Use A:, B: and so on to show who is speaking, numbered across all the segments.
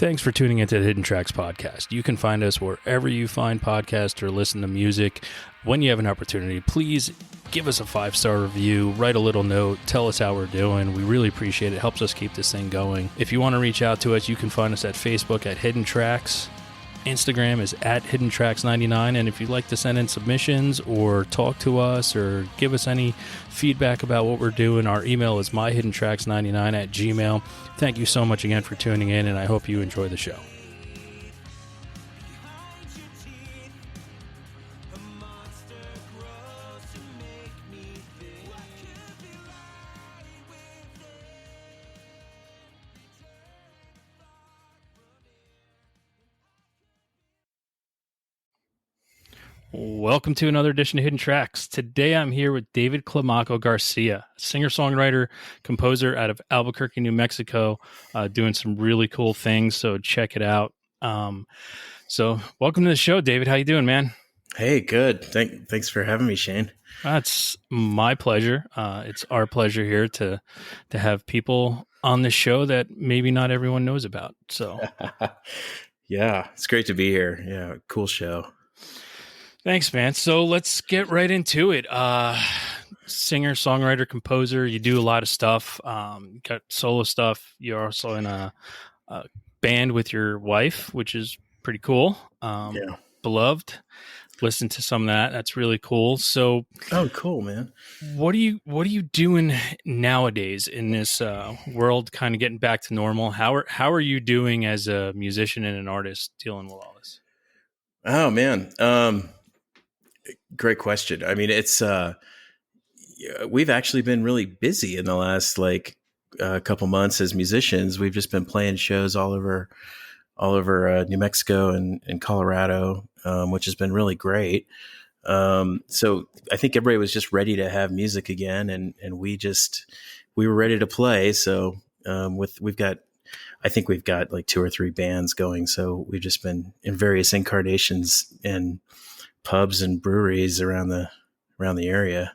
A: Thanks for tuning into the Hidden Tracks podcast. You can find us wherever you find podcasts or listen to music. When you have an opportunity, please give us a 5-star review, write a little note, tell us how we're doing. We really appreciate it. It helps us keep this thing going. If you want to reach out to us, you can find us at Facebook at Hidden Tracks. Instagram is at HiddenTracks99, and if you'd like to send in submissions or talk to us or give us any feedback about what we're doing, our email is myhiddentracks99@gmail.com. Thank you so much again for tuning in, and I hope you enjoy the show. Welcome to another edition of Hidden Tracks. Today I'm here with David Climaco Garcia, singer-songwriter, composer out of Albuquerque, New Mexico, doing some really cool things, so check it out. So welcome to the show, David. How you doing, man?
B: Hey, good. Thanks for having me, Shane.
A: It's my pleasure. It's our pleasure here to have people on the show that maybe not everyone knows about. So
B: Yeah, it's great to be here. Yeah, cool show.
A: Thanks, man. So let's get right into it. Singer, songwriter, composer. You do a lot of stuff. You got solo stuff. You're also in a band with your wife, which is pretty cool.
B: Yeah.
A: Beloved. Listen to some of that. That's really cool. So,
B: cool, man.
A: What are you doing nowadays in this world? Kind of getting back to normal. How are you doing as a musician and an artist dealing with all this?
B: Oh man. Great question. I mean, it's we've actually been really busy in the last couple months as musicians. We've just been playing shows all over New Mexico and Colorado, which has been really great. So I think everybody was just ready to have music again, and we were ready to play. So we've got like 2 or 3 bands going. So we've just been in various incarnations in pubs and breweries around the area.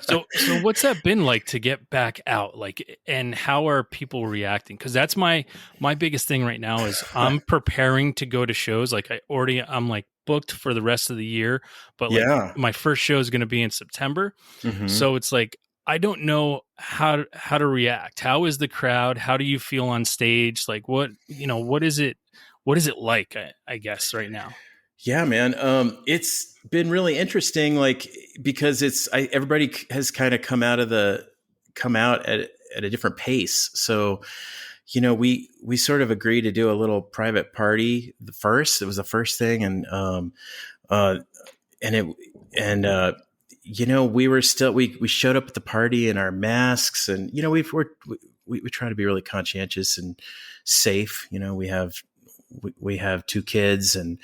A: So what's that been like to get back out? And how are people reacting? Because that's my biggest thing right now is I'm preparing to go to shows. I'm booked for the rest of the year, but my first show is going to be in September. Mm-hmm. So it's I don't know how to react. How is the crowd? How do you feel on stage? What is it like, I guess, right now?
B: Yeah, man. It's been really interesting, because everybody has kind of come out at a different pace. So, we sort of agreed to do a little private party. It was the first thing. And we showed up at the party in our masks, and, we try to be really conscientious and safe. We have 2 kids, and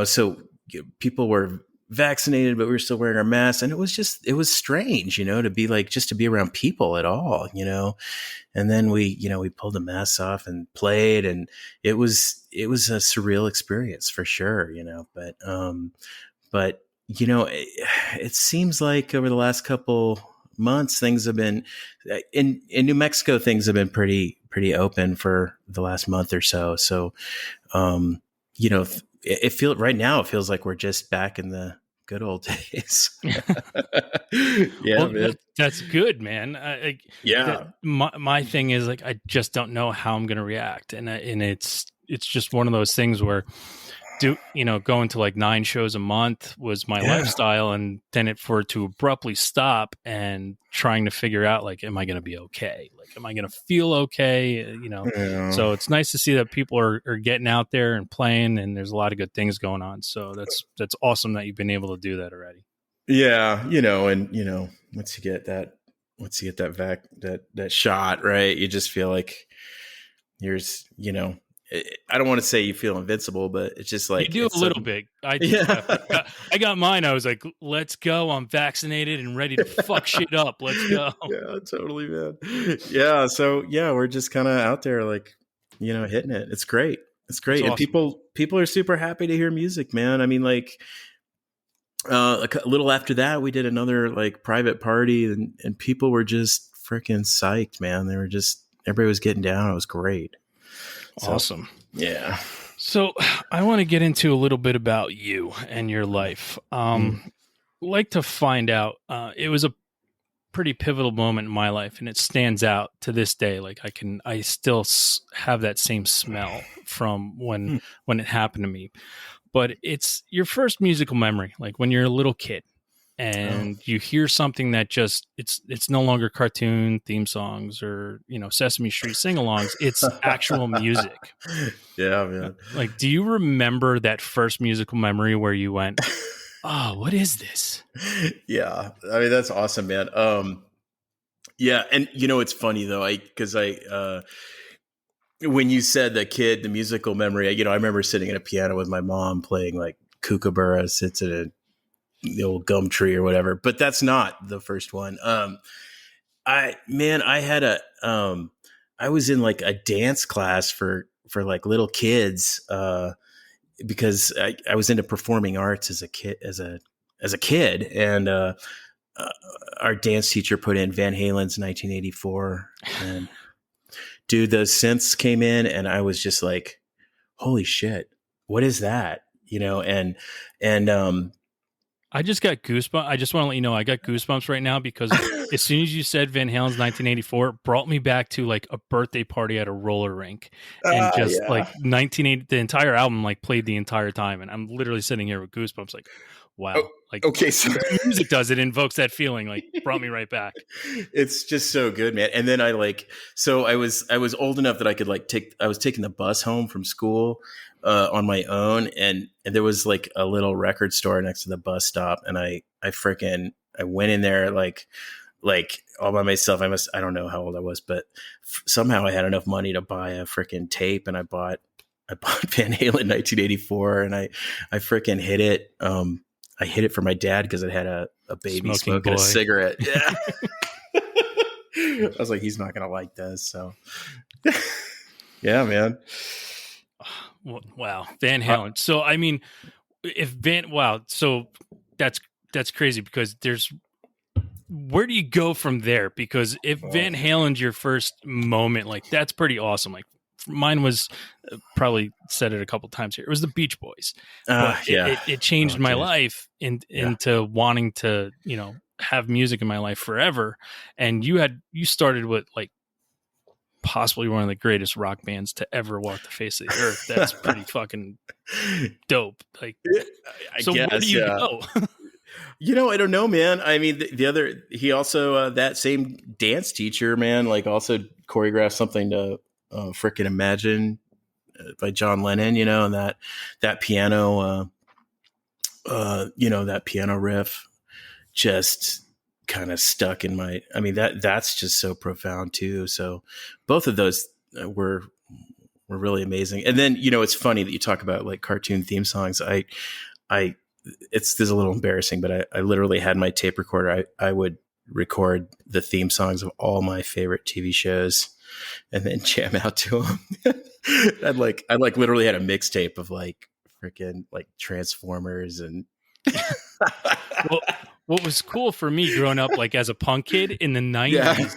B: so people were vaccinated, but we were still wearing our masks, and it was strange, to be just to be around people at all, and then we pulled the masks off and played, and it was a surreal experience for sure, but it seems like over the last couple months, things have been in New Mexico, things have been pretty open for the last month or so. So, right now it feels like we're just back in the good old days. Yeah,
A: well,
B: man.
A: That's good, man. My thing is I just don't know how I'm going to react. And it's just one of those things where going to 9 shows a month was my lifestyle, and then for it to abruptly stop and trying to figure out am I going to be okay? Am I going to feel okay?
B: Yeah.
A: So it's nice to see that people are getting out there and playing, and there's a lot of good things going on. So that's awesome that you've been able to do that already.
B: Yeah. And once you get that shot, right, you just feel like I don't want to say you feel invincible, but it's just
A: you do a little bit. I got mine. I was like, let's go. I'm vaccinated and ready to fuck shit up. Let's go.
B: Yeah, totally, man. Yeah. So we're just kind of out there, hitting it. It's great. It's great. It's awesome. And people are super happy to hear music, man. I mean, a little after that, we did another private party, and people were just freaking psyched, man. They were just everybody was getting down. It was great. So,
A: Awesome.
B: yeah.
A: So I want to get into a little bit about you and your life. Like to find out, it was a pretty pivotal moment in my life, and it stands out to this day. Like I still have that same smell from when it happened to me. But it's your first musical memory, like when you're a little kid and you hear something that just it's no longer cartoon theme songs or Sesame Street sing-alongs. It's actual music.
B: Yeah, man.
A: Like, do you remember that first musical memory where you went, oh, what is this?
B: Yeah. I mean, that's awesome, man. Yeah. And it's funny though, because when you said the musical memory, I remember sitting at a piano with my mom playing like Kookaburra sits in the old gum tree or whatever, but that's not the first one. I was in like a dance class for like little kids, because I was into performing arts as a kid, and our dance teacher put in Van Halen's 1984, and dude, those synths came in, and I was just like, holy shit, what is that?
A: I just got goosebumps. I just want to let you know I got goosebumps right now because as soon as you said Van Halen's 1984, it brought me back to like a birthday party at a roller rink, and just like 1980, the entire album like played the entire time, and I'm literally sitting here with goosebumps. Like, wow, like
B: okay, so
A: the music does it invokes that feeling, like brought me right back.
B: It's just so good, man. And then I was old enough that I could I was taking the bus home from school on my own, and there was like a little record store next to the bus stop, and I went in there like all by myself. I don't know how old I was, but somehow I had enough money to buy a freaking tape, and I bought Van Halen 1984, and I freaking hit it. I hit it for my dad because it had a baby smoking a cigarette. Yeah. I was like, he's not going to like this. So yeah, man.
A: Wow. Van Halen. So, I mean, so that's crazy because where do you go from there? Because if Van Halen's your first moment, like that's pretty awesome. Like mine was probably said it a couple times here. It was the Beach Boys. It changed my life into wanting to, have music in my life forever. And you started with like possibly one of the greatest rock bands to ever walk the face of the earth. That's pretty fucking dope. Like, so where do you go?
B: I don't know, man. I mean, he also, that same dance teacher, man, like also choreographed something to frickin' Imagine by John Lennon, and that piano, that piano riff just kind of stuck in that's just so profound too. So both of those were really amazing. And then, it's funny that you talk about like cartoon theme songs. This is a little embarrassing, but I literally had my tape recorder. I would record the theme songs of all my favorite TV shows and then jam out to them. I literally had a mixtape of like freaking like Transformers and
A: well, what was cool for me growing up, like as a punk kid in the 90s,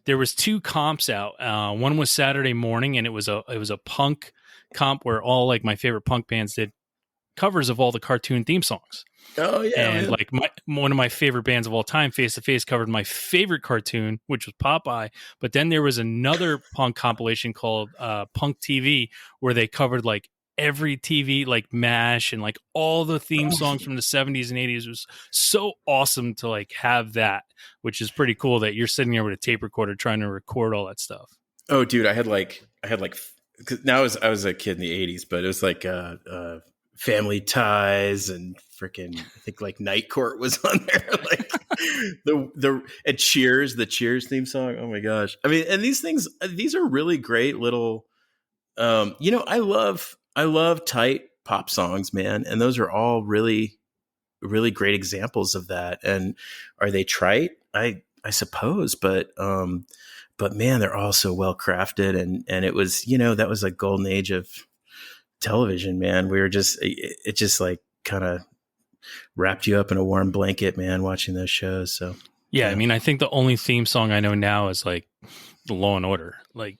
A: there was two comps out. One was Saturday Morning, and it was a punk comp where all like my favorite punk bands did covers of all the cartoon theme songs.
B: Oh yeah.
A: And like one of my favorite bands of all time, Face to Face, covered my favorite cartoon, which was Popeye. But then there was another punk compilation called Punk TV, where they covered like every TV, like MASH and like all the theme songs from the 70s and 80s. It was so awesome to like have that, which is pretty cool that you're sitting there with a tape recorder trying to record all that stuff.
B: Oh, dude, I had like, cause now I was a kid in the 80s, but it was like Family Ties and freaking, I think like Night Court was on there. Like and Cheers, the Cheers theme song. Oh my gosh. I mean, and these are really great little, I love tight pop songs, man. And those are all really, really great examples of that. And are they trite? I suppose, but man, they're all so well crafted. And it was, that was a golden age of television, man. It just like kind of wrapped you up in a warm blanket, man, watching those shows. So
A: yeah, I mean, I think the only theme song I know now is like Law and Order. Like,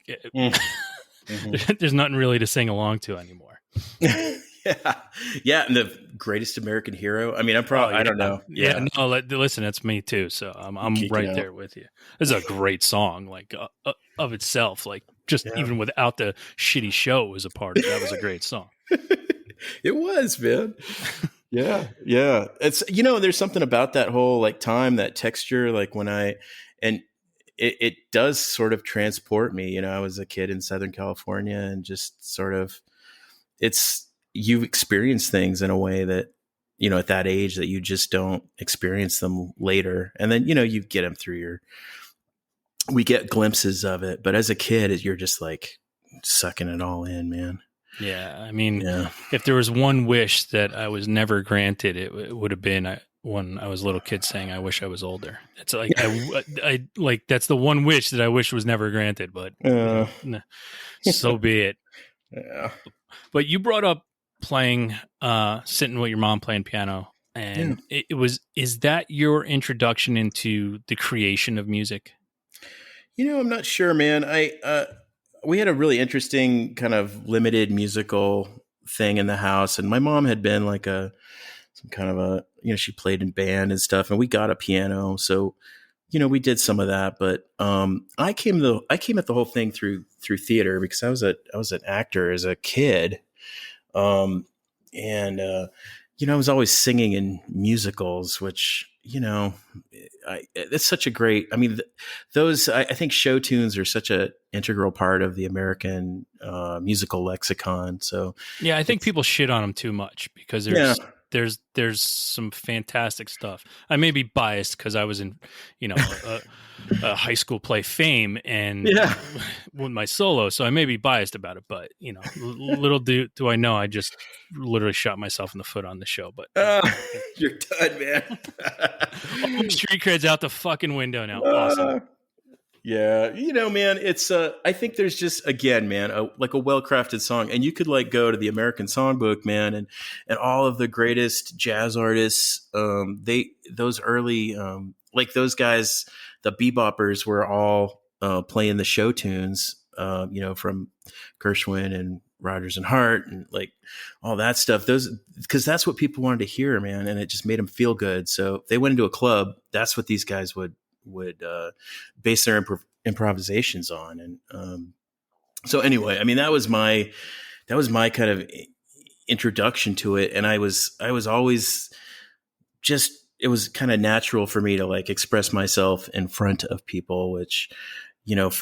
B: Mm-hmm.
A: there's nothing really to sing along to anymore.
B: Yeah, and the Greatest American Hero. I mean, I don't know. Yeah,
A: no, listen, that's me too. So I'm
B: Geeking
A: right
B: out.
A: there with you. This is a great song, like of itself. Like, just
B: Yeah.
A: even without the shitty show was a part of it, that was a great song.
B: It was, man. Yeah, yeah. It's there's something about that whole like time, that texture, like and it does sort of transport me. I was a kid in Southern California, and just sort of you experience things in a way that at that age that you just don't experience them later, and then you get them through we get glimpses of it, but as a kid you're just like sucking it all in, man.
A: Yeah, I mean,
B: Yeah.
A: if there was one wish that I was never granted, it would have been when I was a little kid saying, "I wish I was older." It's like I like that's the one wish that I wish was never granted. But so be it.
B: Yeah.
A: But you brought up playing, sitting with your mom playing piano, and is that your introduction into the creation of music?
B: I'm not sure, man. We had a really interesting kind of limited musical thing in the house, and my mom had been like some kind of she played in band and stuff, and we got a piano, so we did some of that. But I came at the whole thing through theater, because I was an actor as a kid, and I was always singing in musicals, which it's such a great. I mean, I think show tunes are such an integral part of the American musical lexicon. So
A: yeah, I think people shit on them too much, because there's some fantastic stuff. I may be biased because I was in a high school play Fame and with my solo, so I may be biased about it. But little do I know, I just literally shot myself in the foot on the show. But
B: you're done, man.
A: All street cred's out the fucking window now. Awesome.
B: Yeah, man, it's I think there's just, again, man, like a well-crafted song, and you could like go to the American Songbook, man, and all of the greatest jazz artists, those early like those guys, the beboppers, were all playing the show tunes, from Gershwin and Rodgers and Hart and like all that stuff. Because that's what people wanted to hear, man, and it just made them feel good. So if they went into a club, that's what these guys would base their improvisations on. And so anyway, I mean, that was my kind of introduction to it, and I was always just, it was kind of natural for me to like express myself in front of people, which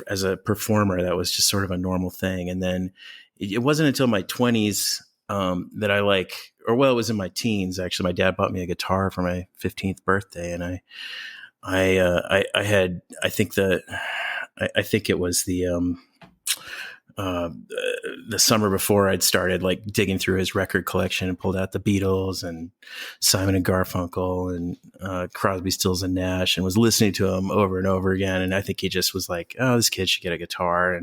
B: as a performer, that was just sort of a normal thing. And then it wasn't until my 20s that I it was in my teens, actually. My dad bought me a guitar for my 15th birthday, and I think it was the summer before I'd started like digging through his record collection and pulled out the Beatles and Simon and Garfunkel and Crosby, Stills and Nash, and was listening to them over and over again. And I think he just was like, "Oh, this kid should get a guitar."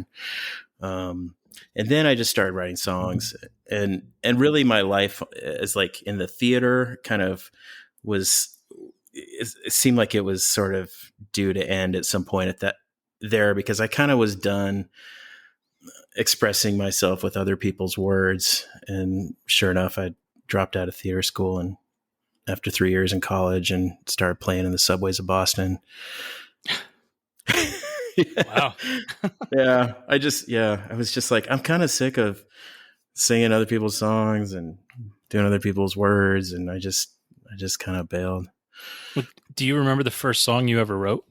B: And then I just started writing songs, and really my life is like in the theater kind of it seemed like it was sort of due to end at some point because I kind of was done expressing myself with other people's words. And sure enough, I dropped out of theater school, and after 3 years in college, and started playing in the subways of Boston.
A: Wow.
B: Yeah. I was just like, I'm kind of sick of singing other people's songs and doing other people's words. And I just kind of bailed.
A: Do you remember the first song you ever wrote?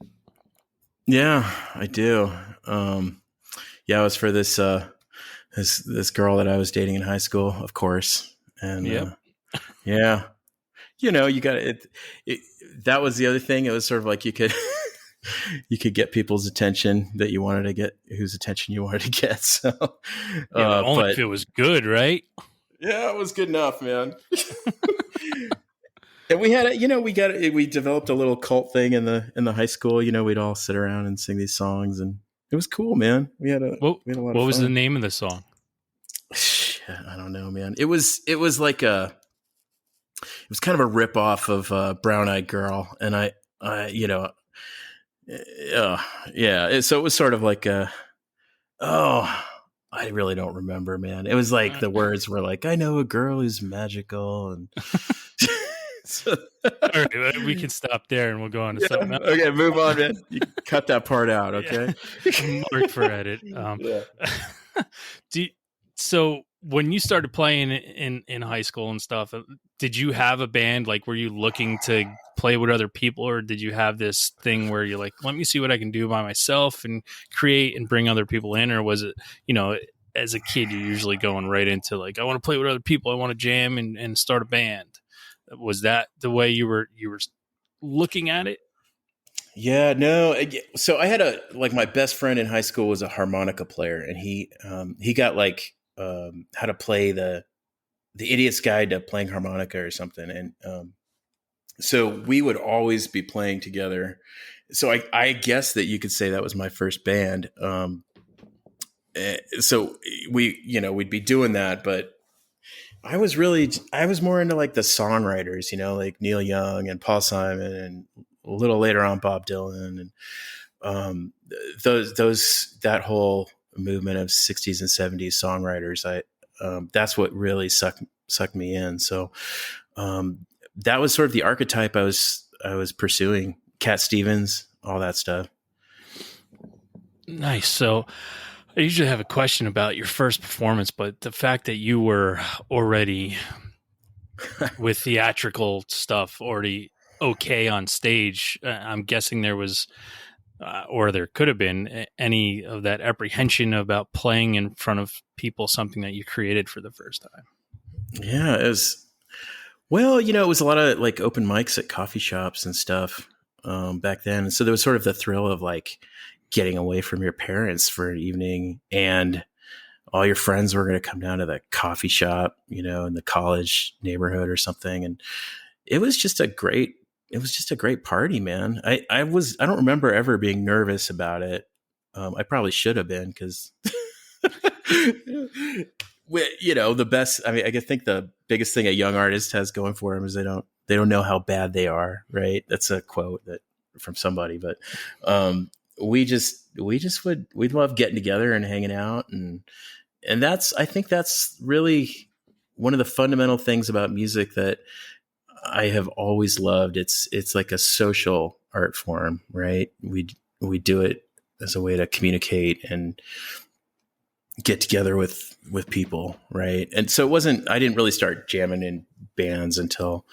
B: Yeah, I do. It was for this girl that I was dating in high school, of course. And yeah, you got it. That was the other thing. It was sort of like you could get people's attention that you wanted to get, whose attention you wanted to get. So,
A: only if it was good, right?
B: Yeah, it was good enough, man. And we had we developed a little cult thing in the high school. We'd all sit around and sing these songs, and it was cool, man. We had a lot of fun.
A: What was the name of the song?
B: Shit, I don't know, man. It was like it was kind of a rip off of Brown Eyed Girl, and I Yeah. So it was sort of like oh, I really don't remember, man. It was like the words were like, I know a girl who's magical. And so,
A: All right, we can stop there and we'll go on to
B: yeah,
A: something else.
B: okay, move on, man. You cut that part out, okay?
A: Yeah. Mark for edit.
B: Yeah.
A: So when you started playing in high school and stuff, did you have a band? Like, were you looking to play with other people, or did you have this thing where you're like, let me see what I can do by myself and create and bring other people in? Or was it, as a kid, you're usually going right into like, I want to play with other people, I want to jam and start a band? Was that the way you were looking at it?
B: Yeah, no. So I had my best friend in high school was a harmonica player, and he got like how to play the Idiot's Guide to Playing Harmonica or something, and so we would always be playing together. So I guess that you could say that was my first band. So we'd be doing that, but I was more into like the songwriters, like Neil Young and Paul Simon, and a little later on Bob Dylan, and that whole movement of 60s and 70s songwriters. That's what really sucked me in. So that was sort of the archetype I was pursuing. Cat Stevens, all that stuff.
A: Nice. So I usually have a question about your first performance, but the fact that you were already with theatrical stuff already okay on stage, I'm guessing there was, or there could have been, any of that apprehension about playing in front of people, something that you created for the first time.
B: Yeah, it was. Well, it was a lot of like open mics at coffee shops and stuff back then. And so there was sort of the thrill of like getting away from your parents for an evening, and all your friends were going to come down to the coffee shop, in the college neighborhood or something. And it was just a great party, man. I don't remember ever being nervous about it. I probably should have been, because the best, I think the biggest thing a young artist has going for them is they don't know how bad they are. Right. That's a quote from somebody, but we'd love getting together and hanging out. And I think that's really one of the fundamental things about music that I have always loved. It's like a social art form, right? We do it as a way to communicate and get together with people, right? And so I didn't really start jamming in bands until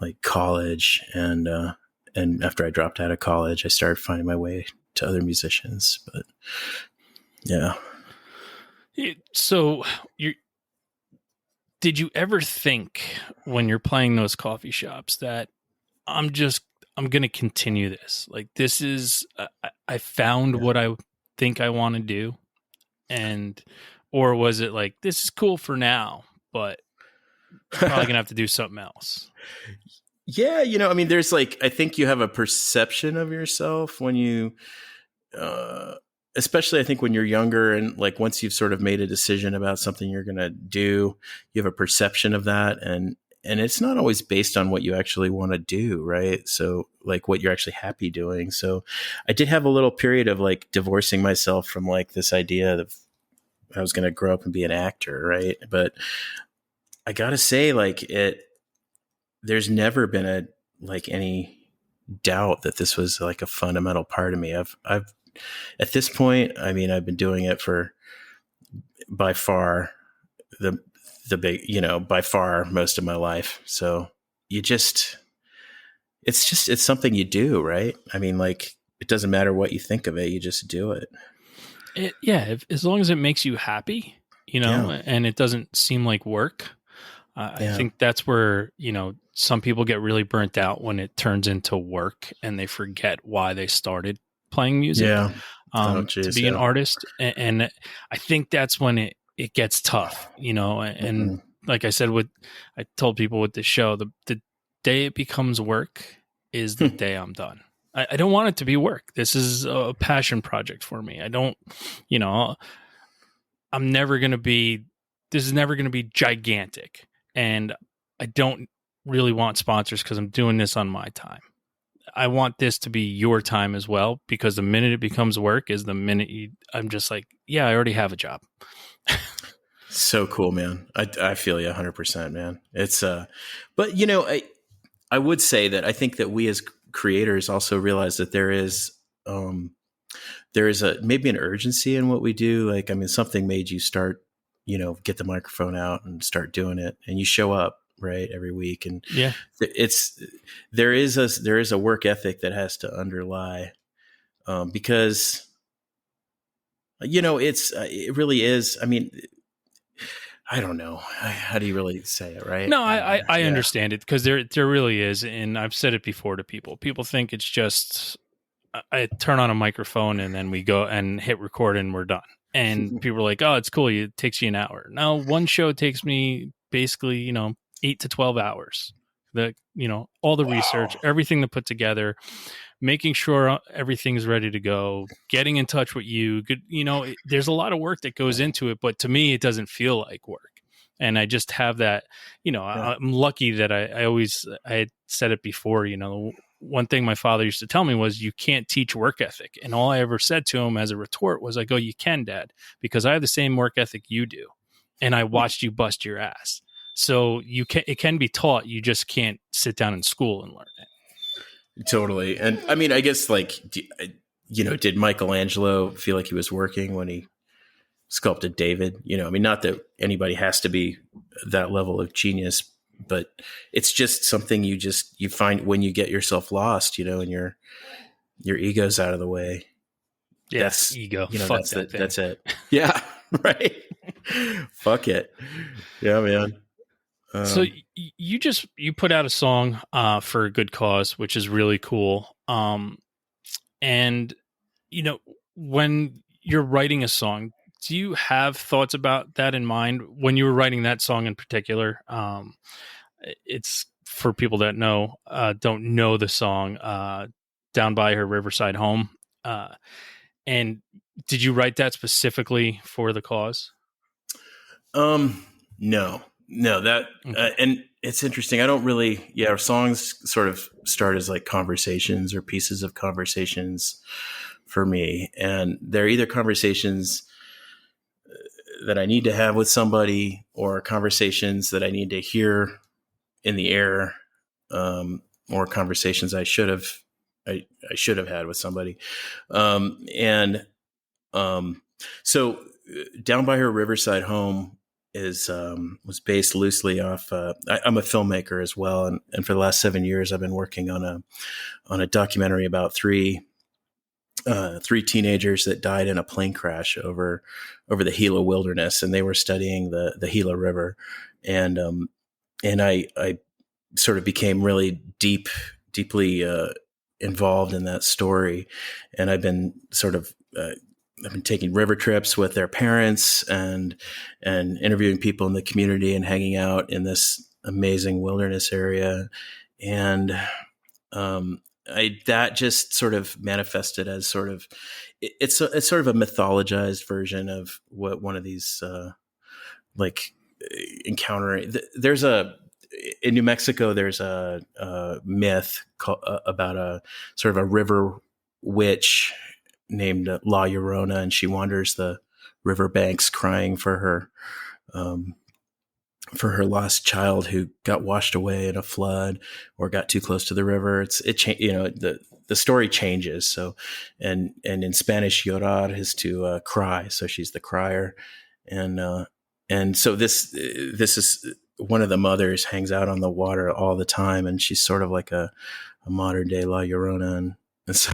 B: like college, and after I dropped out of college, I started finding my way to other musicians. But yeah.
A: So did you ever think when you're playing those coffee shops that I'm going to continue this? Like, this is, I found what I think I want to do. Or was it like, this is cool for now, but I'm probably going to have to do something else?
B: Yeah. There's like, I think you have a perception of yourself when you, especially I think when you're younger, and like once you've sort of made a decision about something you're going to do, you have a perception of that. And it's not always based on what you actually want to do. Right. So like what you're actually happy doing. So I did have a little period of like divorcing myself from like this idea of I was going to grow up and be an actor. Right. But I gotta say, like there's never been any doubt that this was like a fundamental part of me. I've at this point, I've been doing it for by far the big, by far most of my life. So it's something you do, right? Like it doesn't matter what you think of it. You just do it.
A: As long as it makes you happy, and it doesn't seem like work. I think that's where, some people get really burnt out when it turns into work and they forget why they started playing music to be an artist. And I think that's when it gets tough, and like I said, I told people with the show, the day it becomes work is the day I'm done. I don't want it to be work. This is a passion project for me. I don't, this is never going to be gigantic. And I don't really want sponsors because I'm doing this on my time. I want this to be your time as well, because the minute it becomes work is the minute I'm just like, yeah, I already have a job.
B: So cool, man. I feel you 100%, man. It's but I would say that I think that we as creators also realize that there is a maybe an urgency in what we do. Like, I mean, something made you start, get the microphone out and start doing it, and you show up right every week, and
A: Yeah.
B: there is a work ethic that has to underlie, because it really is. I mean, I don't know. How do you really say it, right?
A: No, I understand it, because there really is, and I've said it before to people. People think it's just I turn on a microphone and then we go and hit record and we're done. And people are like, "Oh, it's cool. It takes you an hour." Now, one show takes me basically, 8 to 12 hours. All the research, everything to put together, making sure everything's ready to go, getting in touch with you. There's a lot of work that goes into it, but to me, it doesn't feel like work. And I just have that, I'm lucky that I had said it before, one thing my father used to tell me was, you can't teach work ethic. And all I ever said to him as a retort was, I go, you can, Dad, because I have the same work ethic you do. And I watched you bust your ass. So it can be taught. You just can't sit down in school and learn it.
B: Totally. And I mean, I guess did Michelangelo feel like he was working when he sculpted David? I mean, not that anybody has to be that level of genius, but it's just something you find when you get yourself lost, and your ego's out of the way.
A: Yeah, that's ego.
B: That's it. Yeah. Right. Fuck it. Yeah, man.
A: So you put out a song for a good cause, which is really cool. And when you're writing a song, do you have thoughts about that in mind when you were writing that song in particular? It's for people that don't know the song, Down By Her Riverside Home. And did you write that specifically for the cause? No, that, and it's interesting. I don't really, our songs sort of start as like conversations or pieces of conversations for me. And they're either conversations that I need to have with somebody, or conversations that I need to hear in the air, or conversations I should have had with somebody. So Down By Her Riverside Home was based loosely off. I'm a filmmaker as well, and for the last 7 years, I've been working on a documentary about three teenagers that died in a plane crash over the Gila wilderness, and they were studying the Gila River, and I sort of became really deeply involved in that story, and I've been taking river trips with their parents and interviewing people in the community and hanging out in this amazing wilderness area. And that just sort of manifested as it's sort of a mythologized version of what one of these encountering. In New Mexico, there's a myth about a sort of a river witch named La Llorona, and she wanders the riverbanks crying for her lost child who got washed away in a flood or got too close to the river. The story changes. So, and in Spanish, llorar is to cry. So she's the crier. And so this is one of the mothers hangs out on the water all the time. And she's sort of like a modern day La Llorona. And so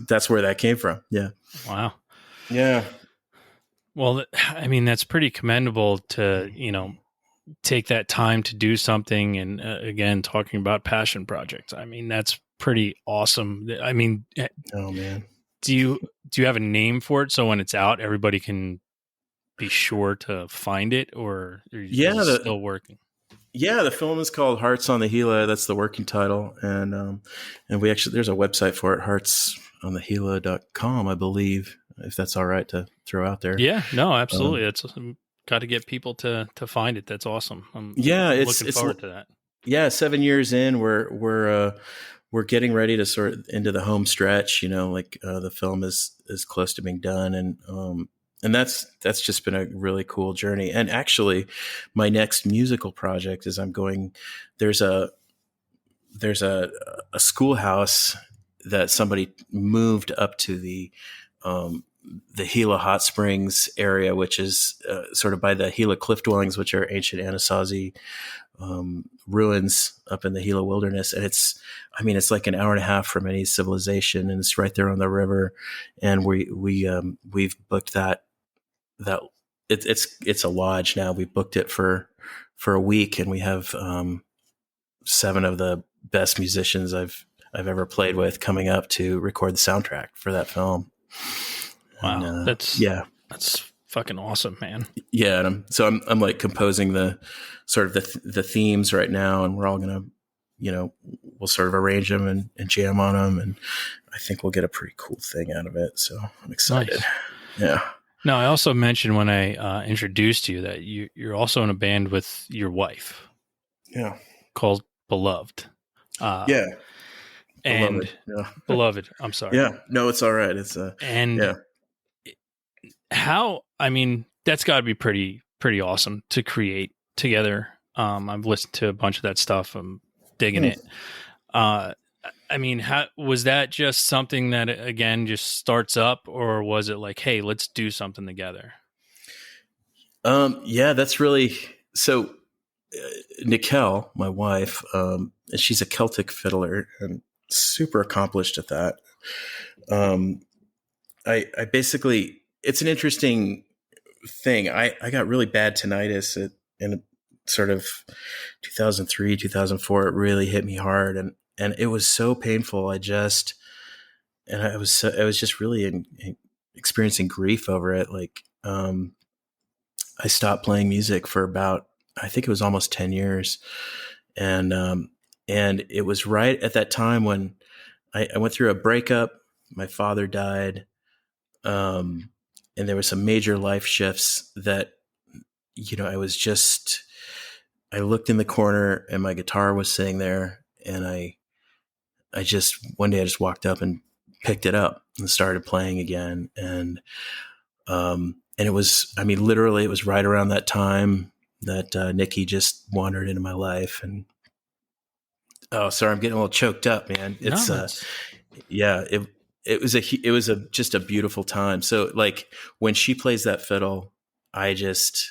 A: that's where that came from. Yeah. Wow.
B: Yeah.
A: Well, I mean, that's pretty commendable to, take that time to do something. And again, talking about passion projects. I mean, that's pretty awesome. I mean,
B: oh man,
A: do you have a name for it? So when it's out, everybody can be sure to find it, or are you still working?
B: Yeah, the film is called Hearts on the Gila. That's the working title. And we actually, there's a website for it, heartsonthegila.com, I believe, if that's all right to throw out there.
A: Yeah, no, absolutely. It's got to get people to find it. That's awesome. I'm looking forward to that.
B: Yeah. 7 years in, we're we're getting ready to sort of into the home stretch, like the film is close to being done. And that's just been a really cool journey. And actually my next musical project is there's a schoolhouse that somebody moved up to the Gila Hot Springs area, which is sort of by the Gila Cliff Dwellings, which are ancient Anasazi ruins up in the Gila wilderness. And it's like an hour and a half from any civilization, and it's right there on the river. And we've booked it's a lodge now. We booked it for a week, and we have 7 of the best musicians I've ever played with coming up to record the soundtrack for that film.
A: Wow.
B: And,
A: that's fucking awesome, man.
B: Yeah. And I'm like composing the sort of the themes right now, and we're all going to, we'll sort of arrange them and jam on them. And I think we'll get a pretty cool thing out of it. So I'm excited.
A: Nice.
B: Yeah.
A: Now, I also mentioned when I introduced you that you're also in a band with your wife.
B: Yeah.
A: Called Beloved.
B: Yeah.
A: And Beloved. I'm sorry.
B: Yeah. No, it's all right. It's
A: that's got to be pretty awesome to create together. I've listened to a bunch of that stuff. I'm digging it. How was that just something that again just starts up, or was it like, hey, let's do something together?
B: Yeah, that's really so. Nicole, my wife, she's a Celtic fiddler and super accomplished at that. I basically, it's an interesting thing. I got really bad tinnitus in sort of 2003, 2004. It really hit me hard, and it was so painful. I was just really experiencing grief over it. Like, I stopped playing music for about, I think it was almost 10 years. And it was right at that time when I went through a breakup. My father died. And there were some major life shifts that, I looked in the corner and my guitar was sitting there, and one day I just walked up and picked it up and started playing again. And it was, literally it was right around that time that Nikki just wandered into my life. And oh, sorry, I'm getting a little choked up, man. It's it was just a beautiful time. So like when she plays that fiddle, I'm just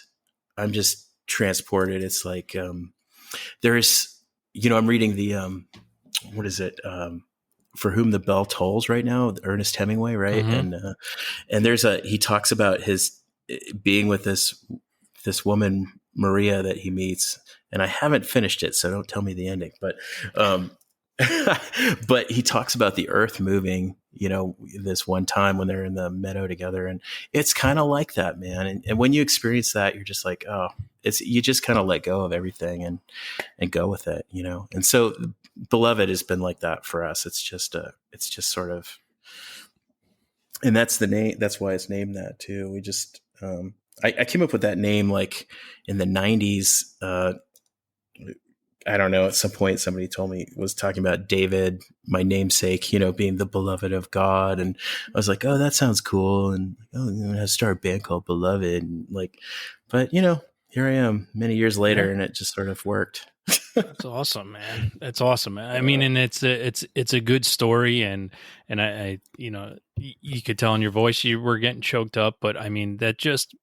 B: transported. It's like there's, I'm reading the what is it? For Whom the Bell Tolls right now, Ernest Hemingway, right?
A: Mm-hmm.
B: And he talks about his being with this woman, Maria, that he meets, and I haven't finished it, so don't tell me the ending, but but he talks about the earth moving, this one time when they're in the meadow together, and it's kind of like that, man. And when you experience that, you're just like, oh, you just kind of let go of everything and go with it, And so Beloved has been like that for us. It's just sort of, and that's the name. That's why it's named that too. We just, I came up with that name like in the 90s. I don't know. At some point, somebody was talking about David, my namesake, being the beloved of God. And I was like, oh, that sounds cool. And I'm going to start a band called Beloved. And but here I am many years later, and it just sort of worked.
A: That's awesome, man. That's awesome. And it's a good story, and I you could tell in your voice you were getting choked up, but that just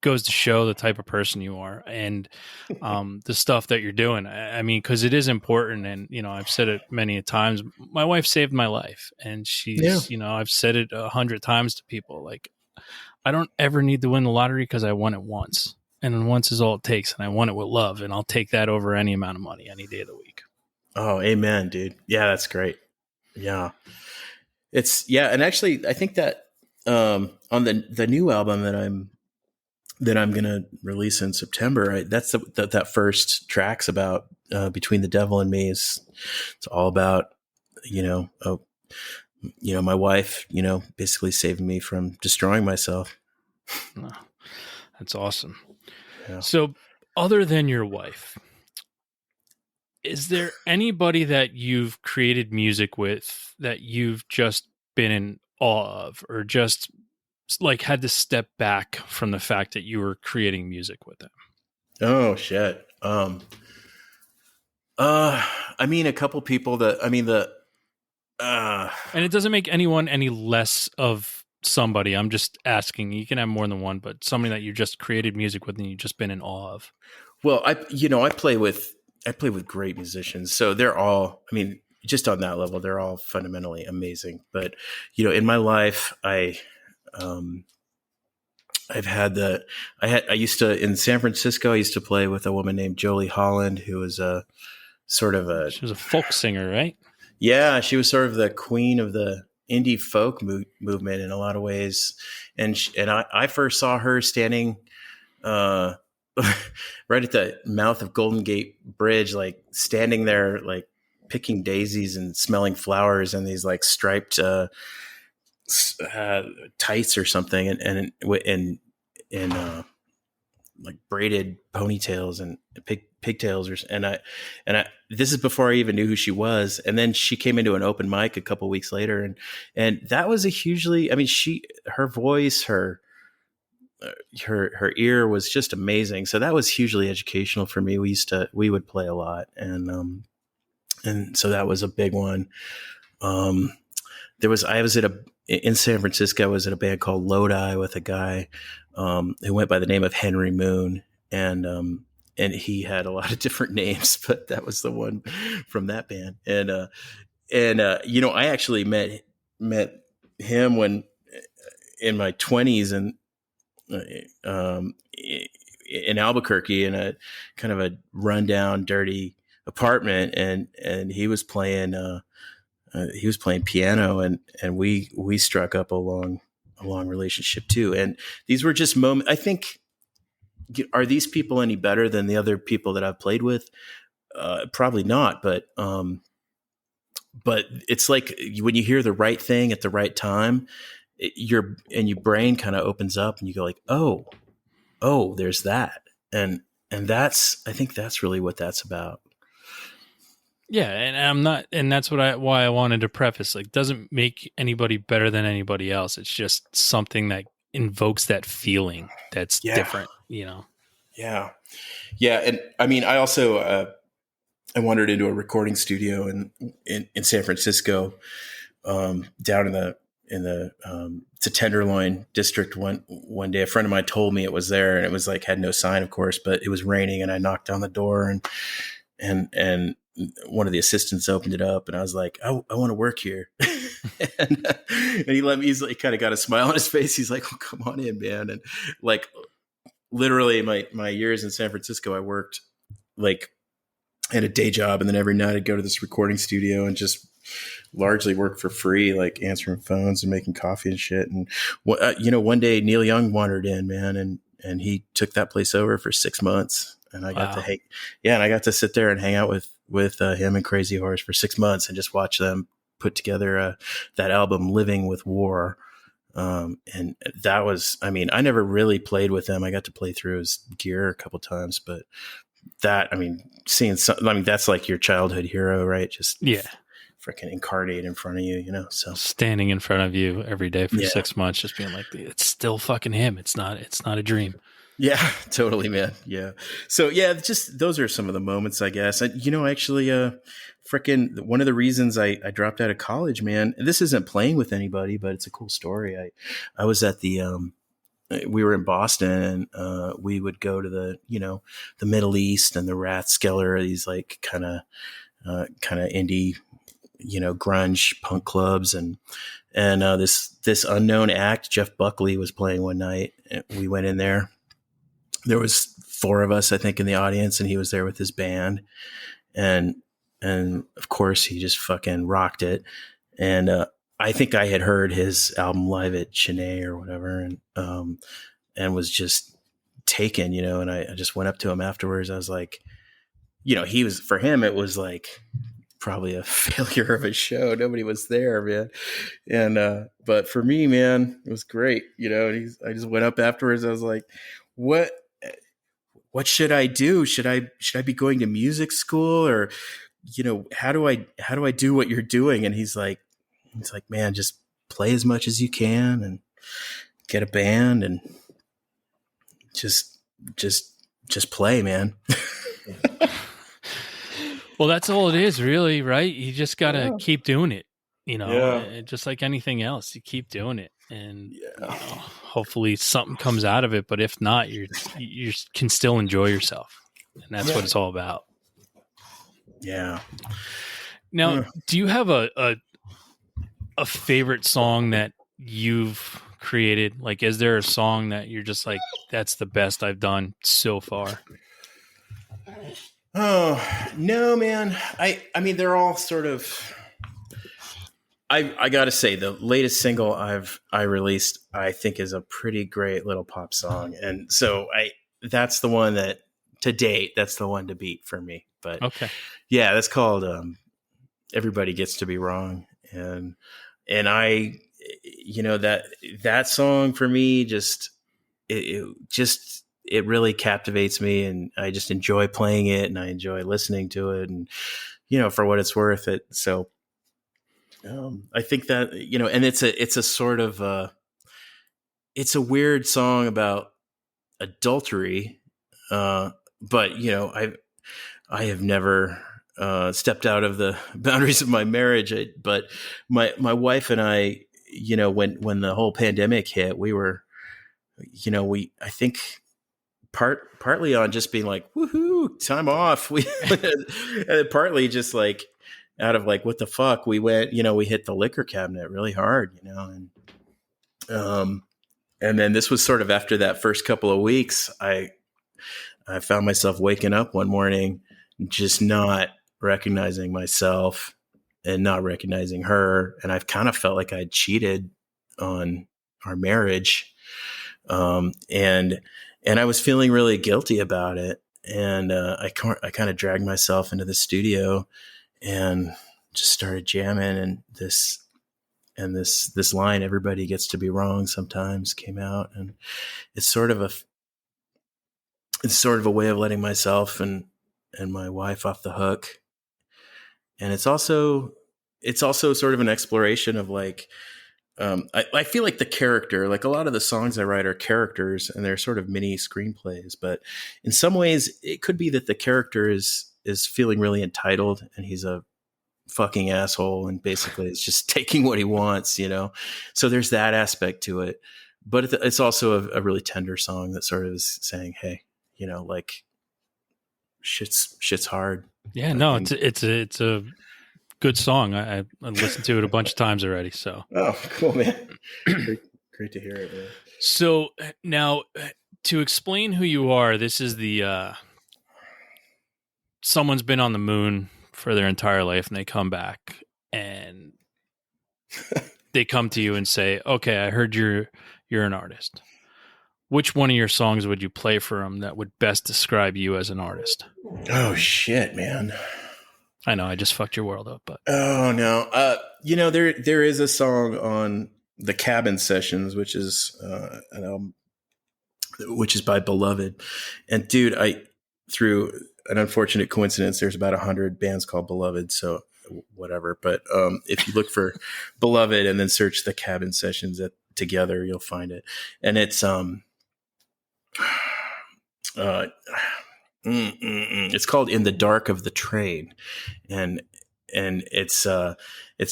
A: goes to show the type of person you are, and the stuff that you're doing. Because it is important, and I've said it many times. My wife saved my life, and she's I've said it 100 times to people. Like, I don't ever need to win the lottery because I won it once. And then once is all it takes, and I want it with love, and I'll take that over any amount of money, any day of the week.
B: Oh, amen, dude. Yeah, that's great. Yeah. And actually I think that on the new album that I'm going to release in September, that's that first track's about Between the Devil and Me. It's all about, my wife, basically saving me from destroying myself.
A: Oh, that's awesome.
B: Yeah.
A: So other than your wife, Is there anybody that you've created music with that you've just been in awe of, or just like had to step back from the fact that you were creating music with them?
B: Oh shit. I mean, a couple people that I mean
A: And it doesn't make anyone any less of somebody. I'm just asking. You can have more than one, but somebody that you just created music with and you've just been in awe of.
B: well, I play with great musicians, so they're all. I mean, just on that level, they're all fundamentally amazing. But in my life, um, I used to in San Francisco. I used to play with a woman named Jolie Holland, who was a sort of a
A: She was a folk singer, right?
B: yeah, she was sort of the queen of the indie folk movement in a lot of ways, and I first saw her standing uh, right at the mouth of Golden Gate Bridge, like standing there, like picking daisies and smelling flowers and these like striped tights or something, and like braided ponytails and pigtails, and I this is before I even knew who she was. And then she came into an open mic a couple weeks later, and that was a hugely. I mean, her voice, her ear was just amazing. So that was hugely educational for me. We would play a lot, and so that was a big one. Um, I was in San Francisco. I was at a band called Lodi with a guy who went by the name of Henry Moon, and he had a lot of different names, but that was the one from that band. And I actually met him when in my 20s, and in Albuquerque, in a kind of a rundown, dirty apartment, and he was playing piano, and we struck up a long relationship too. And these were just moments. I think, are these people any better than the other people that I've played with? Probably not, but it's like when you hear the right thing at the right time, your brain kind of opens up and you go like, oh, there's that. And I think that's really what that's about.
A: Yeah, and I'm not, and that's why I wanted to preface, like, doesn't make anybody better than anybody else. It's just something that invokes that feeling that's different,
B: Yeah. Yeah. And I mean, I also, I wandered into a recording studio in San Francisco, down in the to Tenderloin district. One day, a friend of mine told me it was there, and it was like, had no sign, of course, but it was raining, and I knocked on the door, and one of the assistants opened it up, and I was like, I want to work here. and he let me, he kind of got a smile on his face. He's like, oh, come on in, man. And like, literally my years in San Francisco, I worked like, I had a day job, and then every night I'd go to this recording studio and just largely work for free, like answering phones and making coffee and shit. And one day Neil Young wandered in, man, and he took that place over for 6 months, and I got to sit there and hang out with him and Crazy Horse for 6 months and just watch them put together that album, Living with War. And that was, I mean, I never really played with them. I got to play through his gear a couple times, but that, I mean, that's like your childhood hero, right? Just freaking incarnate in front of you, so
A: standing in front of you every day for 6 months, just being like, it's still fucking him. It's not a dream.
B: Yeah, totally, man. Yeah. So yeah, just those are some of the moments, I guess. Actually, freaking one of the reasons I dropped out of college, man, and this isn't playing with anybody, but it's a cool story. I was at we were in Boston, and we would go to the Middle East and the Rathskeller, these like kind of indie, grunge punk clubs, and this unknown act, Jeff Buckley, was playing one night, and we went in there. There was 4 of us, I think, in the audience, and he was there with his band, and of course he just fucking rocked it. And I think I had heard his album live at Chennai or whatever, and was just taken, and I just went up to him afterwards. I was like, for him, it was like probably a failure of a show. Nobody was there, man. And but for me, man, it was great. I just went up afterwards. I was like, what what should I do? Should I be going to music school, or, how do I do what you're doing? And he's like, man, just play as much as you can and get a band and just play, man.
A: Well, that's all it is, really, right? You just got to keep doing it, just like anything else. You keep doing it, and hopefully something comes out of it. But if not, you can still enjoy yourself, and that's what it's all about.
B: Yeah.
A: Now, do you have a favorite song that you've created? Like, is there a song that you're just like, that's the best I've done so far?
B: Oh, no, man. I mean, they're all sort of, I gotta say, the latest single I released, I think is a pretty great little pop song. And so that's the one that to date, that's the one to beat for me. But
A: okay.
B: Yeah, that's called, Everybody Gets to Be Wrong. And I, that song for me, it really captivates me, and I just enjoy playing it, and I enjoy listening to it, and, for what it's worth it. So, I think that, and it's a sort of, it's a weird song about adultery. But, I have never, stepped out of the boundaries of my marriage. But my wife and I, when the whole pandemic hit, we were, I think, partly on just being like, woohoo, time off. And partly just like out of like, what the fuck, we went, we hit the liquor cabinet really hard, and then this was sort of after that first couple of weeks, I found myself waking up one morning, just not recognizing myself and not recognizing her. And I've kind of felt like I'd cheated on our marriage. And I was feeling really guilty about it. And I kind of dragged myself into the studio and just started jamming. And this line, "Everybody gets to be wrong sometimes," came out. And it's sort of a way of letting myself and my wife off the hook. And it's also sort of an exploration of like, I feel like the character, like a lot of the songs I write are characters, and they're sort of mini screenplays, but in some ways it could be that the character is feeling really entitled, and he's a fucking asshole, and basically is just taking what he wants, so there's that aspect to it. But it's also a really tender song that sort of is saying, hey, like shit's hard.
A: Yeah, no, it's a good song. I listened to it a bunch of times already. So,
B: oh, cool, man. Great to hear it, man.
A: So now, to explain who you are, this is the someone's been on the moon for their entire life, and they come back and they come to you and say, "Okay, I heard you're an artist. Which one of your songs would you play for them that would best describe you as an artist?"
B: Oh shit, man.
A: I know I just fucked your world up, but
B: oh no, there is a song on the Cabin Sessions, which is an album, which is by Beloved. And dude, through an unfortunate coincidence, there's about 100 bands called Beloved, so whatever. But if you look for Beloved and then search the Cabin Sessions together, you'll find it. And it's it's called "In the Dark of the Train," and it's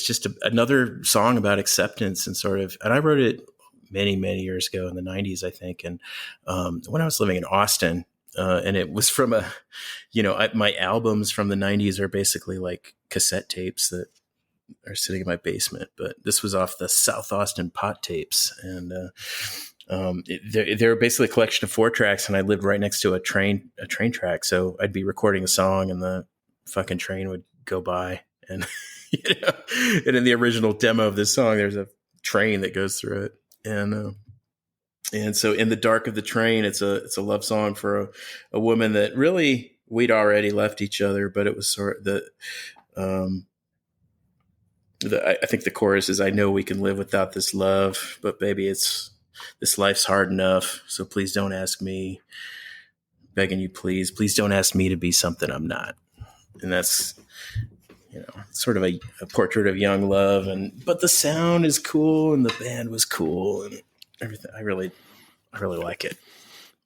B: just another song about acceptance and sort of. And I wrote it many years ago in the 90s, I think, and when I was living in Austin, and it was from my albums from the 90s are basically like cassette tapes that are sitting in my basement, but this was off the South Austin pot tapes, and they're basically a collection of 4 tracks, and I lived right next to a train track, so I'd be recording a song and the fucking train would go by, and and in the original demo of this song, there's a train that goes through it, and so "In the Dark of the Train," it's a love song for a woman that really we'd already left each other, but it was sort of I think the chorus is, "I know we can live without this love, but baby, this life's hard enough, so please don't ask me. begging you, please don't ask me to be something I'm not. And that's, sort of a portrait of young love. But the sound is cool and the band was cool and everything. I really like it.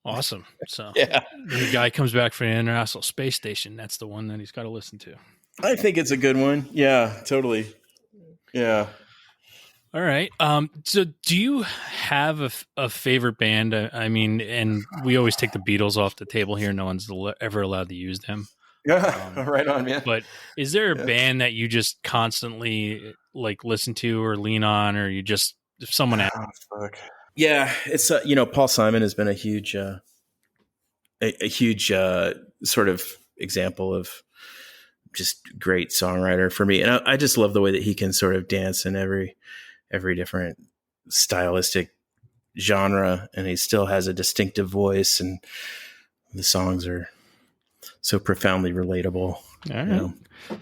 A: Awesome. So
B: Yeah.
A: when the guy comes back from the International Space Station, that's the one that he's got to listen to.
B: I think it's a good one. Yeah, totally. Yeah.
A: All right. So do you have a favorite band? I mean, and we always take the Beatles off the table here. No one's ever allowed to use them.
B: Yeah. Right on, man.
A: But is there a band that you just constantly like listen to or lean on, or you just, if someone asks?
B: Oh, fuck. Yeah. It's, Paul Simon has been a huge sort of example of just great songwriter for me. And I just love the way that he can sort of dance in every different stylistic genre, and he still has a distinctive voice, and the songs are so profoundly relatable.
A: All right.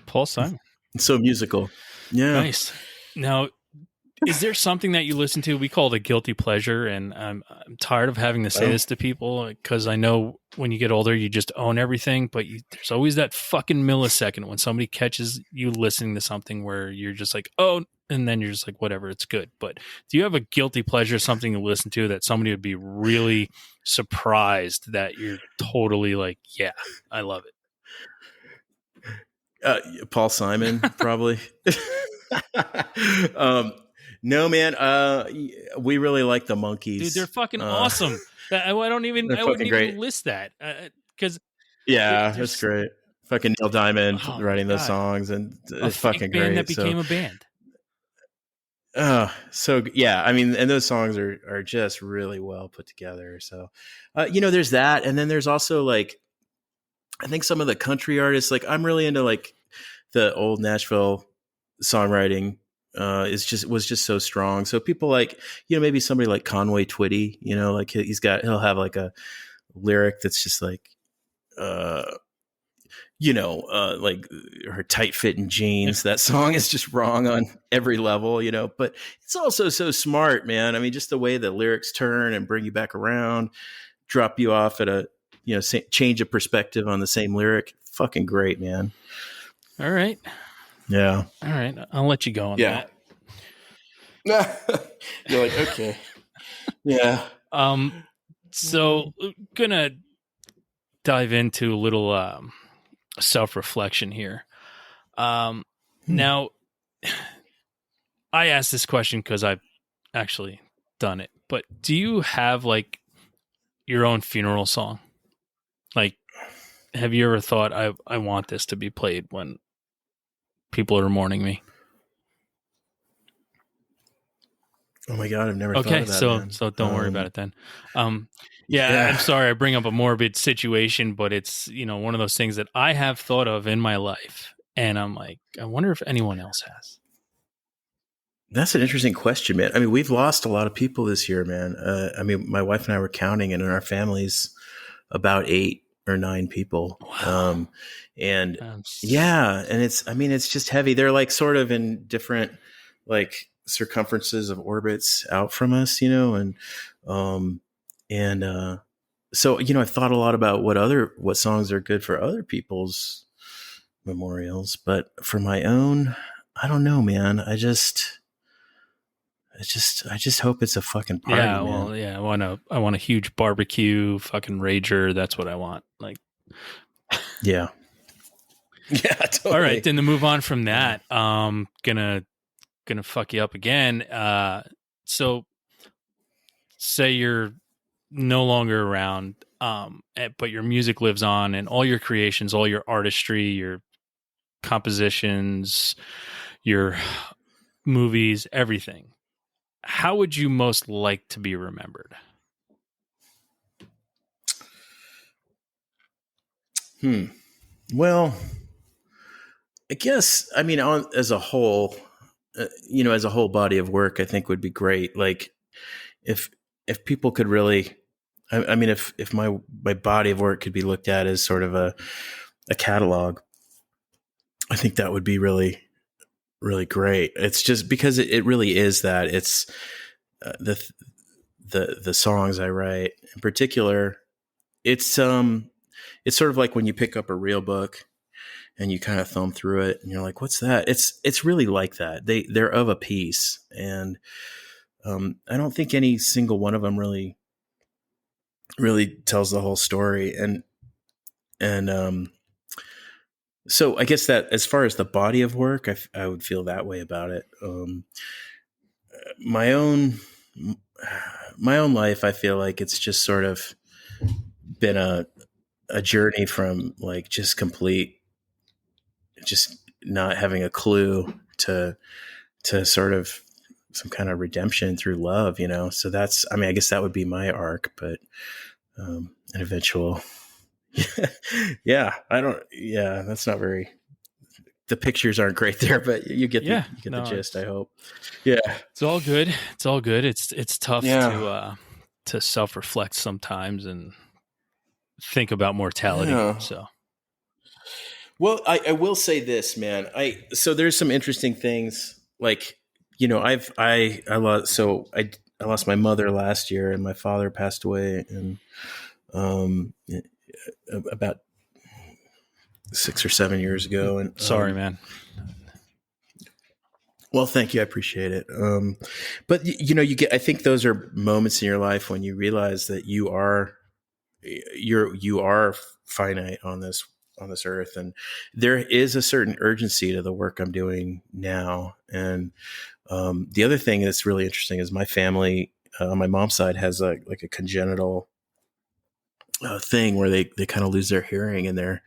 A: Paul Simon.
B: So musical. Yeah.
A: Nice. Now, is there something that you listen to? We call it a guilty pleasure, and I'm tired of having to say this to people because I know when you get older, you just own everything, but there's always that fucking millisecond when somebody catches you listening to something where you're just like, oh, and then you're just like, whatever, it's good. But do you have a guilty pleasure, something to listen to that somebody would be really surprised that you're totally like, yeah, I love
B: it? Paul Simon, probably. No, man. We really like the Monkees.
A: Dude, they're fucking awesome. I wouldn't even list that because
B: that's great. Fucking Neil Diamond writing those songs, and it's fucking great.
A: That became a band.
B: So yeah, I mean, and those songs are just really well put together. So, there's that, and then there's also like, I think some of the country artists, like I'm really into like the old Nashville songwriting. Was just so strong. So people like, maybe somebody like Conway Twitty, like he'll have like a lyric that's just like, like her tight fitting jeans. That song is just wrong on every level, but it's also so smart, man. I mean, just the way the lyrics turn and bring you back around, drop you off at a, change of perspective on the same lyric. Fucking great, man.
A: All right.
B: Yeah.
A: All right. I'll let you go on that.
B: You're like, okay. Yeah.
A: So gonna dive into a little self-reflection here. Now I asked this question because I've actually done it, but do you have like your own funeral song? Like, have you ever thought I want this to be played when people are mourning me?
B: Oh my God, I've never thought of that.
A: So don't worry about it then. Yeah, I'm sorry I bring up a morbid situation, but it's, one of those things that I have thought of in my life, and I'm like, I wonder if anyone else has.
B: That's an interesting question, man. I mean, we've lost a lot of people this year, man. I mean, my wife and I were counting, and in our families, about 8 or 9 people.
A: Wow.
B: And it's just heavy. They're like sort of in different like circumferences of orbits out from us, so, I've thought a lot about what songs are good for other people's memorials, but for my own, I don't know, man. I just hope it's a fucking party.
A: Yeah,
B: man.
A: well, yeah. I want a huge barbecue, fucking rager. That's what I want. Like,
B: yeah, yeah. Totally.
A: All right, then to move on from that, gonna fuck you up again. So, say you're no longer around, but your music lives on, and all your creations, all your artistry, your compositions, your movies, everything. How would you most like to be remembered?
B: Well, I guess, I mean, as a whole, as a whole body of work, I think would be great. Like if people could really, I mean, if my body of work could be looked at as sort of a catalog, I think that would be really, really great. It's just because it really is that. It's the songs I write in particular. It's it's sort of like when you pick up a real book and you kind of thumb through it and you're like, what's that? It's really like that. They're of a piece. And I don't think any single one of them really tells the whole story. And so I guess that as far as the body of work, I would feel that way about it. My own life, I feel like it's just sort of been a journey from like just not having a clue to sort of some kind of redemption through love, you know? So I guess that would be my arc, but an eventual, that's not very, the pictures aren't great there, but you get the gist, I hope. Yeah.
A: It's all good. It's all good. It's tough to self-reflect sometimes and think about mortality. Yeah. So,
B: well, I will say this, man. So there's some interesting things, like, you know, I lost my mother last year, and my father passed away in about 6 or 7 years ago. And
A: sorry, man.
B: Well, thank you. I appreciate it. But you know, I think those are moments in your life when you realize that you are finite on this earth. And there is a certain urgency to the work I'm doing now. And the other thing that's really interesting is my family on my mom's side has a congenital thing where they kind of lose their hearing in their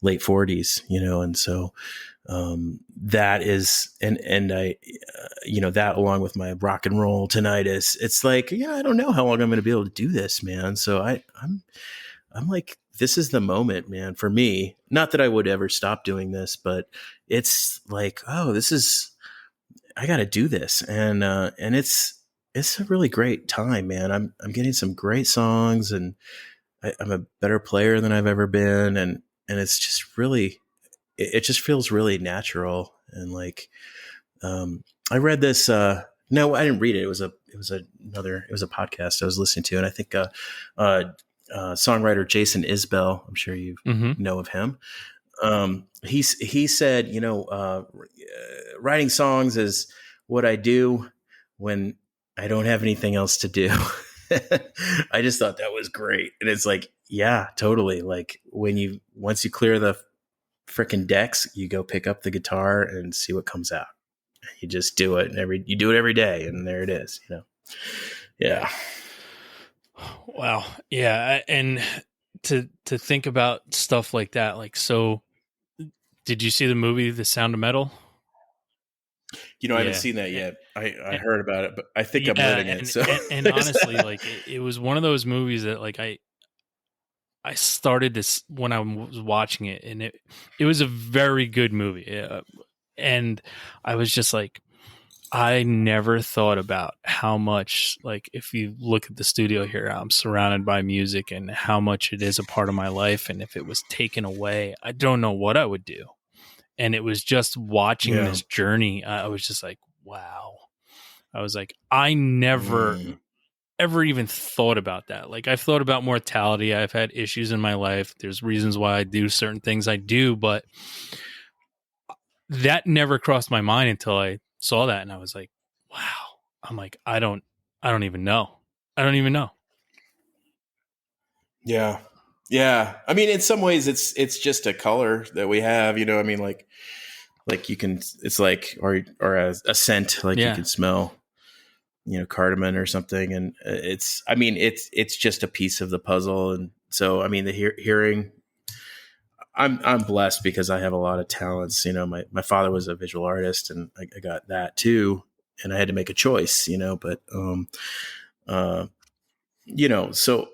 B: late 40s, you know. And so that is, and I, you know, that along with my rock and roll tinnitus, it's like, yeah, I don't know how long I'm going to be able to do this, man. So I'm like, this is the moment, man, for me. Not that I would ever stop doing this, but it's like, oh, I got to do this. And it's a really great time, man. I'm getting some great songs, and I'm a better player than I've ever been. And it's just really, it just feels really natural. And like, I read this, no, I didn't read it. It was a podcast I was listening to. And I think, songwriter Jason Isbell, I'm sure you know of him. He said, you know, writing songs is what I do when I don't have anything else to do. I just thought that was great. And it's like, yeah, totally. Like once you clear the freaking decks, you go pick up the guitar and see what comes out. You just do it, and you do it every day, and there it is, you know? Yeah.
A: Wow. Yeah. And to think about stuff like that, like, so did you see the movie, The Sound of Metal?
B: You know, I haven't seen that yet. I heard about it, but I think I'm living it. So,
A: and honestly, like it was one of those movies that like I started this when I was watching it, and it was a very good movie. And I was just like, I never thought about how much, like, if you look at the studio here, I'm surrounded by music and how much it is a part of my life. And if it was taken away, I don't know what I would do. And it was just watching this journey. I was just like, wow. I was like, I never ever even thought about that. Like, I've thought about mortality. I've had issues in my life. There's reasons why I do certain things I do, but that never crossed my mind until I saw that. And I was like, wow. I'm like, I don't even know. I don't even know.
B: Yeah. Yeah. I mean, in some ways it's just a color that we have, you know, I mean, like you can, it's like, or a scent, like you can smell, you know, cardamom or something. And it's just a piece of the puzzle. And so, I mean, the hearing, I'm blessed because I have a lot of talents. You know, my father was a visual artist, and I got that too. And I had to make a choice, you know, but, you know, so,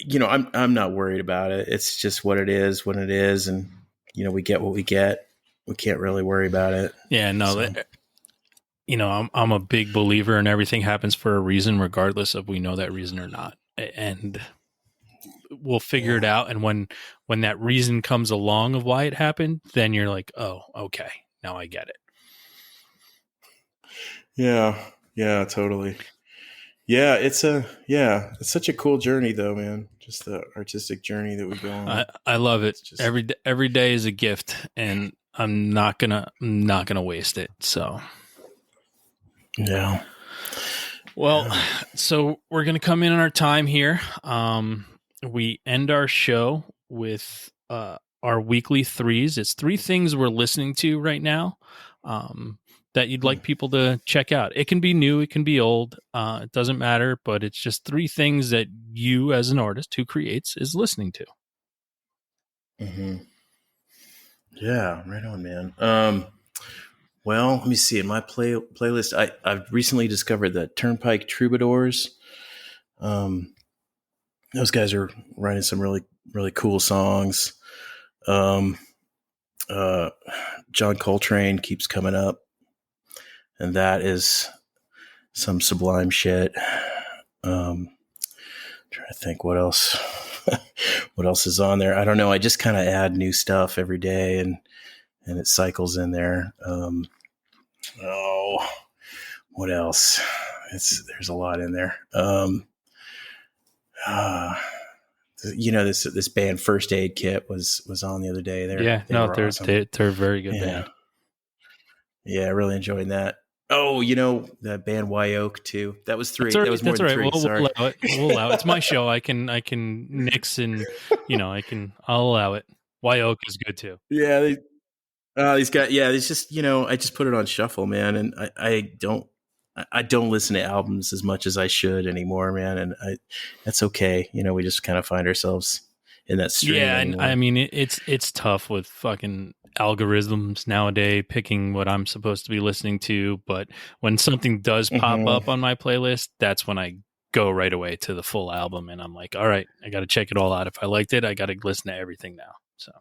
B: you know, I'm not worried about it. It's just what it is when it is. And, you know, we get what we get. We can't really worry about it.
A: Yeah, no, so. You know, I'm a big believer in everything happens for a reason, regardless of we know that reason or not. And we'll figure it out. And when that reason comes along of why it happened, then you're like, oh, okay, now I get it.
B: Yeah. Yeah, totally. it's such a cool journey though, man. Just the artistic journey that we go on.
A: I love it.
B: It's just
A: Every day is a gift, and I'm not gonna waste it. So
B: yeah.
A: Well, so we're going to come in on our time here. We end our show with our weekly threes. It's 3 things we're listening to right now that you'd like people to check out. It can be new, it can be old. It doesn't matter, but it's just 3 things that you as an artist who creates is listening to.
B: Mm-hmm. Yeah, right on, man. Well, let me see. In my playlist, I've recently discovered the Turnpike Troubadours. Those guys are writing some really, really cool songs. John Coltrane keeps coming up, and that is some sublime shit. Trying to think what else. What else is on there? I don't know. I just kind of add new stuff every day, and it cycles in there. What else? There's a lot in there. This band First Aid Kit was on the other day. They're awesome.
A: They're a very good band.
B: Yeah, really enjoying that. Oh, that band Wye Oak too. That was 3.
A: That
B: was more than 3. Sorry.
A: We'll allow it. It's my show. I can nix and I'll allow it. Wye Oak is good too.
B: Yeah, these guys. Yeah, it's just I just put it on shuffle, man, and I don't listen to albums as much as I should anymore, man, and that's okay. We just kind of find ourselves in that stream.
A: Yeah, and I mean it's tough with fucking algorithms nowadays picking what I'm supposed to be listening to, but when something does pop up on my playlist, that's when I go right away to the full album, and I'm like, all right, I got to check it all out. If I liked it, I got to listen to everything now. So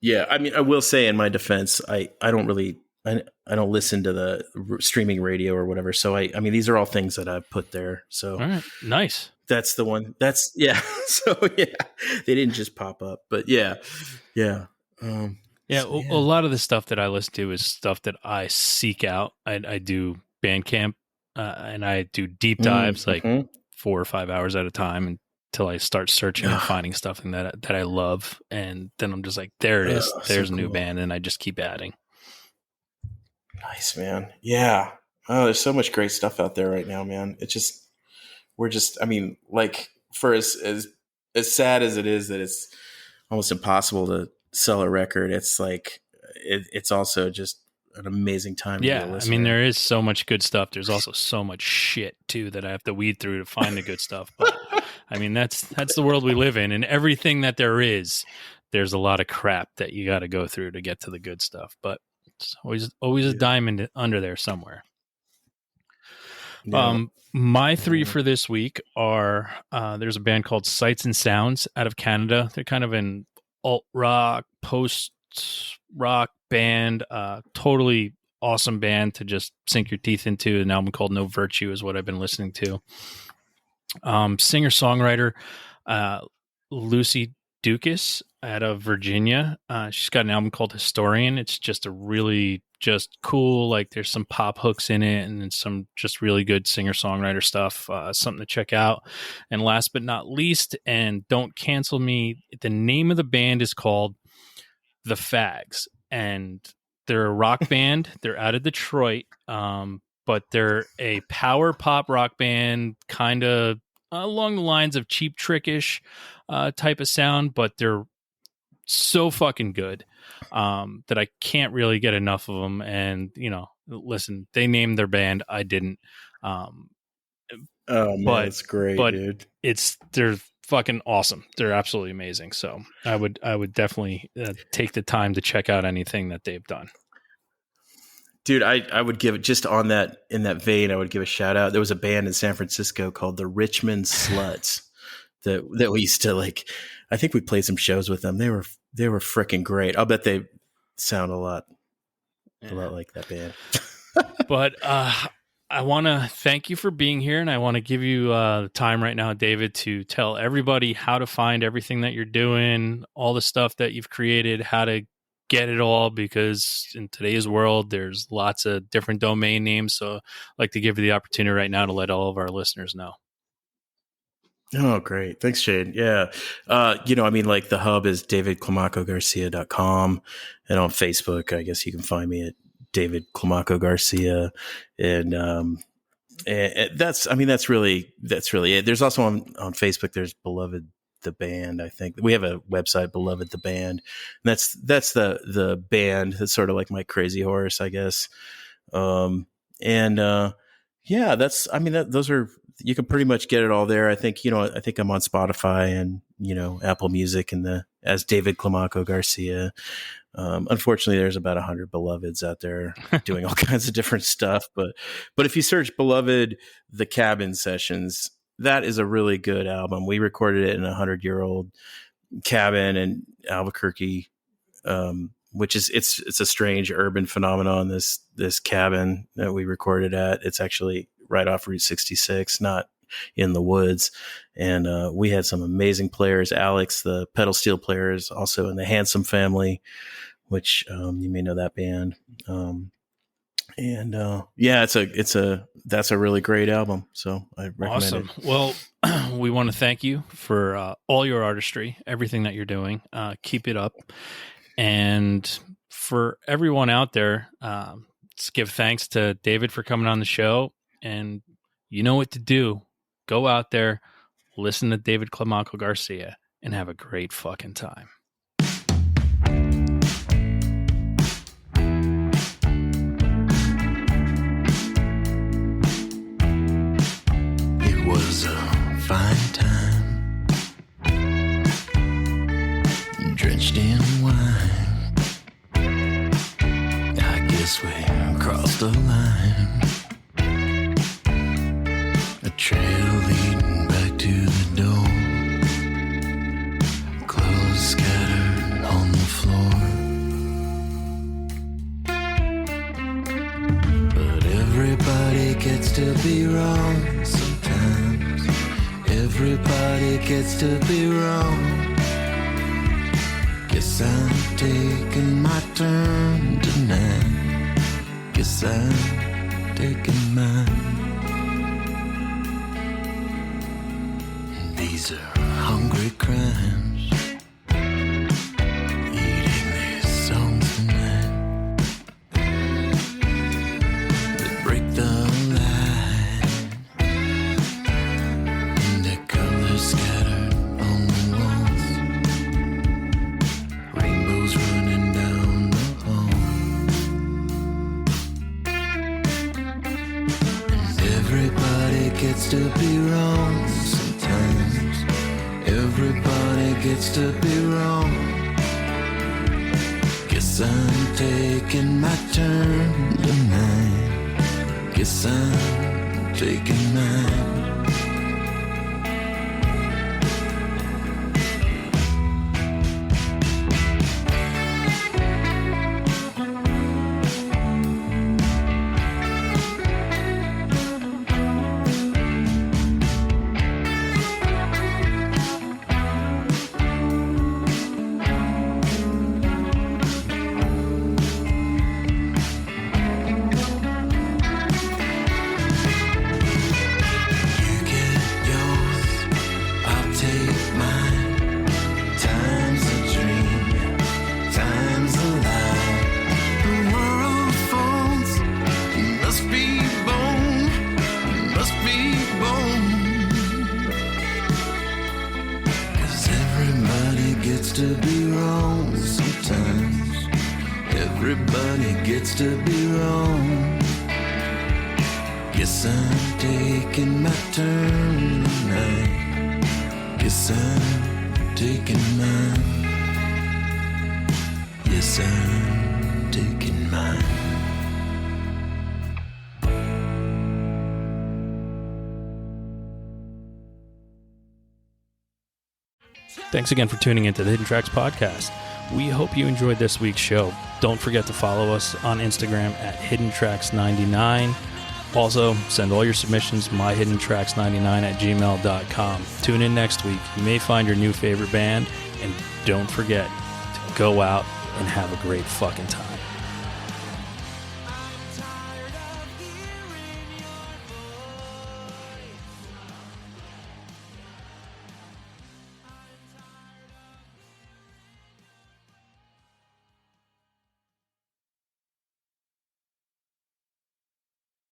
B: yeah, I mean, I will say in my defense, I don't listen to the streaming radio or whatever. So I mean, these are all things that I've put there. So
A: all right, nice.
B: That's the one. So yeah, they didn't just pop up, but yeah.
A: A lot of the stuff that I listen to is stuff that I seek out. I do Bandcamp, and I do deep dives, like 4 or 5 hours at a time until I start searching and finding stuff that I love, and then I'm just like, there it is. There's a new band, and I just keep adding.
B: Nice, man. Yeah. Oh, there's so much great stuff out there right now, man. I mean, like, for as sad as it is that it's almost impossible to sell a record, it's like it's also just an amazing time to be a listener.
A: I mean, there is so much good stuff. There's also so much shit too that I have to weed through to find the good stuff. But I mean, that's the world we live in, and everything that there is, there's a lot of crap that you got to go through to get to the good stuff. But it's always a diamond under there somewhere.
B: Yeah.
A: My 3 for this week are there's a band called Sights and Sounds out of Canada. They're kind of an alt rock, post rock band, totally awesome band to just sink your teeth into. An album called No Virtue is what I've been listening to. Singer songwriter Lucy Dukas out of Virginia. She's got an album called Historian. It's just a really just cool, like there's some pop hooks in it and some just really good singer-songwriter stuff. Something to check out. And last but not least, and don't cancel me, the name of the band is called The Fags, and they're a rock band. They're out of Detroit, but they're a power pop rock band, kind of along the lines of Cheap Trick-ish type of sound, but they're so fucking good that I can't really get enough of them. And listen, they named their band, I didn't.
B: Oh man, it's great,
A: but
B: dude.
A: They're fucking awesome. They're absolutely amazing. So I would definitely take the time to check out anything that they've done.
B: Dude, I would give it just in that vein. I would give a shout out. There was a band in San Francisco called the Richmond Sluts that we used to like. I think we played some shows with them. They were freaking great. I'll bet they sound a lot like that band.
A: But I want to thank you for being here, and I want to give you the time right now, David, to tell everybody how to find everything that you're doing, all the stuff that you've created, how to get it all, because in today's world, there's lots of different domain names. So I'd like to give you the opportunity right now to let all of our listeners know.
B: Oh, great. Thanks, Shane. Yeah. Like the hub is davidclimacogarcia.com, and on Facebook, I guess you can find me at David Climaco Garcia. And that's really it. There's also on Facebook, there's Beloved the Band. I think we have a website, Beloved the Band. And that's the band. That's sort of like my crazy horse, I guess. Those are, you can pretty much get it all there. I think I'm on Spotify and, Apple Music as David Climaco Garcia. Unfortunately, there's about 100 Beloveds out there doing all kinds of different stuff. But if you search Beloved, The Cabin Sessions, that is a really good album. We recorded it in a 100-year-old cabin in Albuquerque, which is it's a strange urban phenomenon. This cabin that we recorded at, it's actually right off Route 66, not in the woods. And we had some amazing players. Alex, the pedal steel player, is also in the Handsome family, which you may know that band. That's a really great album. So I recommend
A: Awesome.
B: it.
A: Well, we want to thank you for all your artistry, everything that you're doing. Keep it up. And for everyone out there, let's give thanks to David for coming on the show. And you know what to do. Go out there, listen to David Climaco Garcia, and have a great fucking time.
C: It was a fine time, drenched in wine. I guess we crossed the line. A trail leading back to the door. Clothes scattered on the floor. But everybody gets to be wrong sometimes. Everybody gets to be wrong. Guess I'm taking my turn tonight. Guess I'm taking mine. These are hungry crimes, eating these songs tonight, that break the line, and their colors scattered on the walls, rainbows running down the hall. And everybody gets to be wrong sometimes. Everybody gets to be wrong. Guess I'm taking my turn tonight. Guess I'm taking mine. To be wrong sometimes. Everybody gets to be wrong. Guess I'm taking my turn tonight. Guess I'm taking mine. Yes, I'm taking mine.
A: Thanks again for tuning into the Hidden Tracks podcast. We hope you enjoyed this week's show. Don't forget to follow us on Instagram at HiddenTracks99. Also, send all your submissions to myhiddentracks99@gmail.com. Tune in next week. You may find your new favorite band, and don't forget to go out and have a great fucking time.